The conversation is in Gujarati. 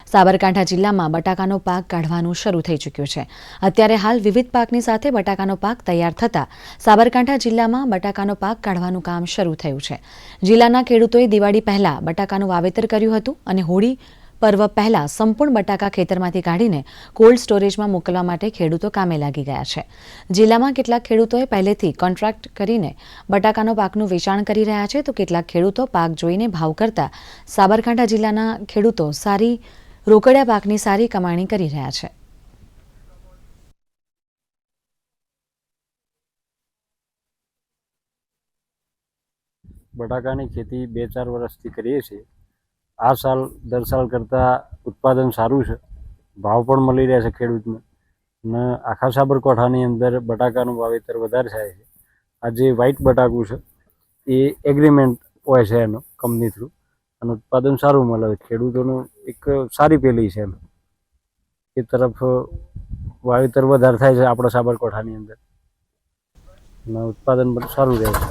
સાબરકાંઠા જિલ્લામાં બટાકાનો પાક કાઢવાનું શરૂ થઈ ચૂક્યું છે। અત્યારે હાલ વિવિધ પાકની સાથે બટાકાનો પાક તૈયાર થતા સાબરકાંઠા જિલ્લામાં બટાકાનો પાક કાઢવાનું કામ શરૂ થયું છે। જિલ્લાના ખેડૂતોએ દિવાળી પહેલા બટાકાનું વાવેતર કર્યું હતું અને હોળી પર્વ પહેલા સંપૂર્ણ બટાકા ખેતરમાંથી કાઢીને કોલ્ડ સ્ટોરેજમાં મોકલવા માટે ખેડૂતો કામે લાગી ગયા છે। જિલ્લામાં કેટલાક ખેડૂતોએ પહેલેથી કોન્ટ્રાક્ટ કરીને બટાકાનો પાકનું વેચાણ કરી રહ્યા છે, તો કેટલાક ખેડૂતો પાક જોઈને ભાવ કરતા સાબરકાંઠા જિલ્લાના ખેડૂતો સારી રોકડિયા પાકની સારી કમાણી કરી રહ્યા છે। બટાકાની ખેતી 2-4 વર્ષથી કરીએ છીએ। આ સાલ દર સાલ કરતાં ઉત્પાદન સારું છે, ભાવ પણ મળી રહ્યા છે ખેડૂતને અને આખા સાબરકાંઠાની અંદર બટાકાનું વાવેતર વધારે થાય છે। આ જે વ્હાઇટ બટાકું છે એ એગ્રીમેન્ટ હોય છે એનો કંપની થ્રુ અને ઉત્પાદન સારું મળે છે। ખેડૂતોનું એક સારી પેલી છે, એ તરફ વાવેતર વધારે થાય છે આપણા સાબરકાંઠાની અંદર અને ઉત્પાદન પણ સારું રહે છે।